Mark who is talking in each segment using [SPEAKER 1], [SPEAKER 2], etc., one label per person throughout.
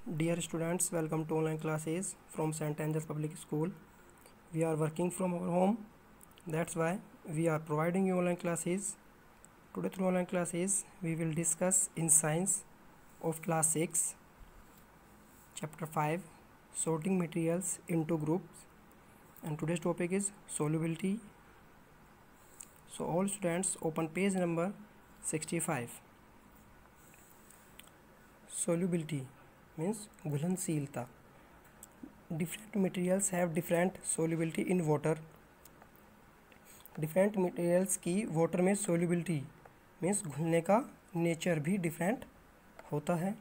[SPEAKER 1] Dear students, welcome to online classes from St. Angels Public School. We are working from our home. That's why we are providing you online classes. Today through online classes, we will discuss in science of class 6, chapter 5, sorting materials into groups. And today's topic is solubility. So all students open page number 65. Solubility means घुलनशीलता. Different materials have different solubility in water. Different materials की water में solubility means घुलने का nature भी different होता है.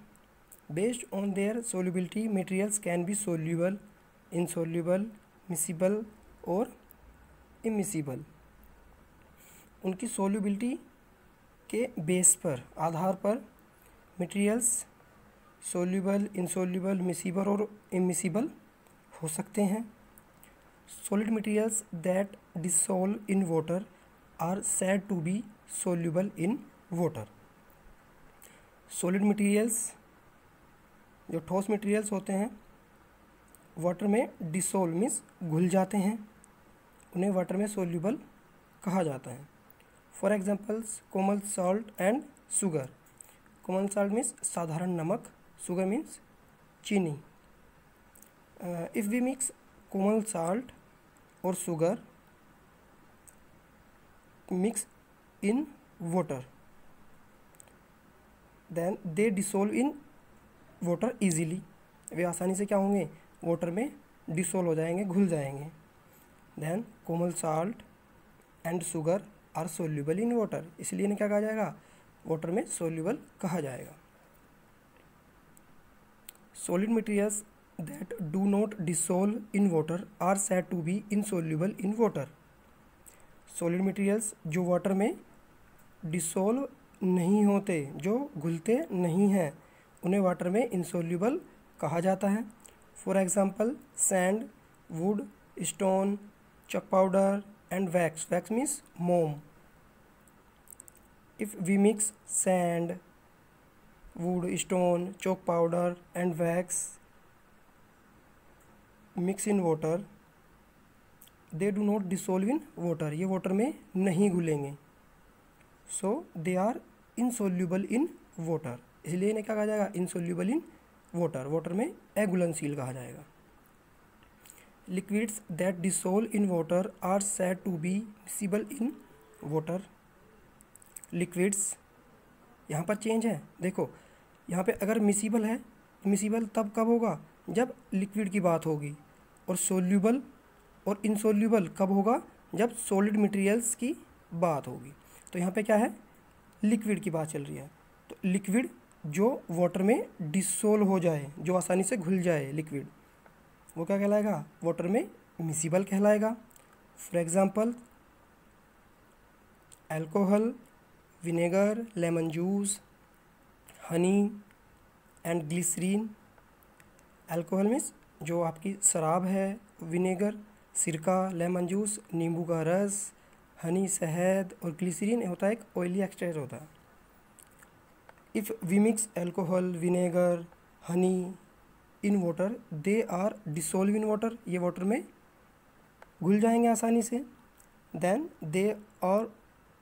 [SPEAKER 1] Based on their solubility, materials can be soluble, insoluble, miscible और immiscible. उनकी solubility के बेस पर आधार पर materials सोल्यूबल, इंसोल्यूबल, मिसिबल और इमिसिबल हो सकते हैं. Solid materials that dissolve in water are said to be soluble in water. Solid materials जो ठोस मटेरियल्स होते हैं वाटर में डिसॉल्व मीन्स घुल जाते हैं, उन्हें वाटर में सोल्यूबल कहा जाता है. For examples Komal salt and sugar. Komal salt means साधारण नमक, sugar means चीनी. If we mix common salt or sugar mix in water, then they dissolve in water easily. वे आसानी से क्या होंगे, वाटर में डिसोल्व हो जाएंगे, घुल जाएंगे. Then common salt and sugar are soluble in water. इसलिए इन्हें क्या कहा जाएगा, वाटर में सोल्यूबल कहा जाएगा. Solid materials that do not dissolve in water are said to be insoluble in water. Solid materials जो वाटर में डिसॉल्व नहीं होते, जो घुलते नहीं हैं, उन्हें वाटर में इंसोल्यूबल कहा जाता है. For example sand, wood, stone, chalk powder and wax. Wax means मोम. If we mix sand, wood, stone, chalk powder and wax mix in water, they do not dissolve in water. ये water में नहीं घुलेंगे. So they are insoluble in water. इसलिए इन्हें क्या कहा जाएगा, insoluble in water. water में अघुलनशील कहा जाएगा. Liquids that dissolve in water are said to be miscible in water. Liquids यहाँ पर चेंज है. देखो यहाँ पे अगर मिसिबल है, मिसिबल तब कब होगा, जब लिक्विड की बात होगी. और सोल्यूबल और इनसोल्यूबल कब होगा, जब सॉलिड मटेरियल्स की बात होगी. तो यहाँ पे क्या है, लिक्विड की बात चल रही है. तो लिक्विड जो वाटर में डिसोल्व हो जाए, जो आसानी से घुल जाए लिक्विड, वो क्या कहलाएगा, वाटर में मिसिबल कहलाएगा. For example alcohol, vinegar, lemon juice, honey and glycerine. Alcohol means जो आपकी शराब है, विनेगर सिरका, लेमन जूस नींबू का रस, हनी शहद और ग्लिसरीन होता है एक ऑयली एक्सट्रैक्ट होता है. If we mix alcohol, vinegar, honey in water, they are dissolve in water. ये वाटर में घुल जाएंगे आसानी से. Then they are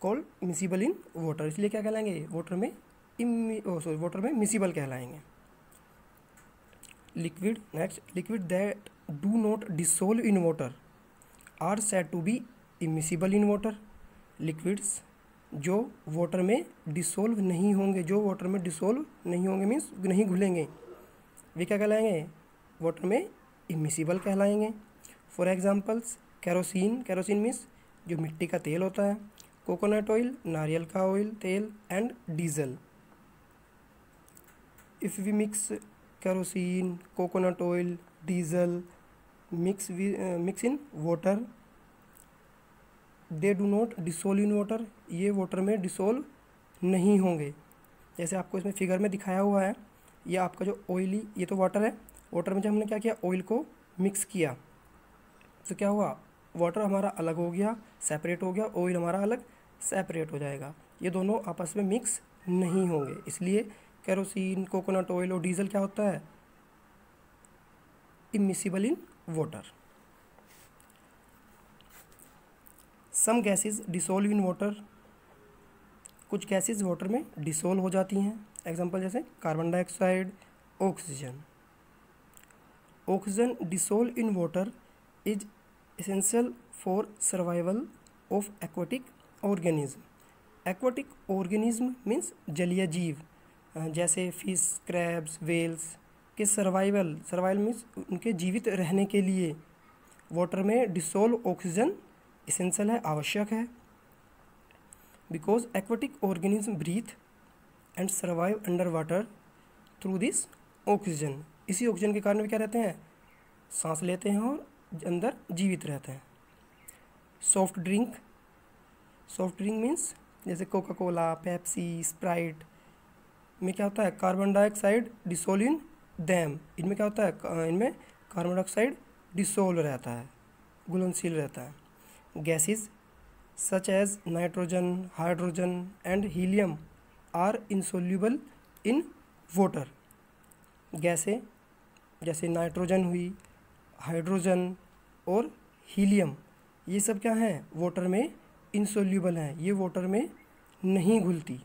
[SPEAKER 1] called miscible in water. इसलिए क्या कहलाएंगे, वाटर में वाटर में मिसिबल कहलाएंगे. Liquid next. Liquid that do not dissolve in water are said to be immiscible in water. Liquids जो वाटर में डिसॉल्व नहीं होंगे, जो वाटर में डिसॉल्व नहीं होंगे मीन्स नहीं घुलेंगे, वे क्या कहलाएंगे, वाटर में इमिसिबल कहलाएंगे. For examples kerosene. Kerosene means जो मिट्टी का तेल होता है. कोकोनट ऑयल, नारियल का ऑयल तेल and diesel. If we mix kerosene, coconut oil, diesel mix in water, they do not dissolve in water. ये वाटर में डिसॉल्व नहीं होंगे. जैसे आपको इसमें फिगर में दिखाया हुआ है, ये आपका जो ऑयली, ये तो वाटर है. वाटर में जब हमने क्या किया, ऑयल को मिक्स किया, तो क्या हुआ, वाटर हमारा अलग हो गया, सेपरेट हो गया, ऑयल हमारा अलग सेपरेट हो जाएगा. ये दोनों आपस में मिक्स नहीं होंगे. इसलिए केरोसिन, कोकोनट ऑयल और डीजल क्या होता है, immiscible in water. Some gases dissolve in water, कुछ गैसेज वाटर में डिसोल्व हो जाती हैं। एग्जांपल जैसे carbon dioxide, oxygen. Oxygen dissolve in water is essential for survival of aquatic organism. Aquatic organism means जलीय जीव, जैसे फिश, क्रैब्स, वेल्स के सर्वाइवल मीन्स उनके जीवित रहने के लिए वाटर में डिसोल्व ऑक्सीजन एसेंशियल है, आवश्यक है। Because aquatic organism breathe and survive under water through this oxygen. इसी ऑक्सीजन के कारण वे क्या रहते हैं, सांस लेते हैं और अंदर जीवित रहते हैं। सॉफ्ट ड्रिंक मीन्स जैसे कोका कोला, पेप्सी, स्प्राइट में क्या होता है, carbon dioxide dissolve in them. इनमें क्या होता है, इनमें कार्बन डाइऑक्साइड डिसोल्व रहता है, घुलनशील रहता है। Gases such as nitrogen, hydrogen and helium are insoluble in water. गैसें जैसे नाइट्रोजन हुई, हाइड्रोजन और हीलियम, ये सब क्या हैं, वाटर में इंसोल्यूबल हैं, ये वाटर में नहीं घुलती।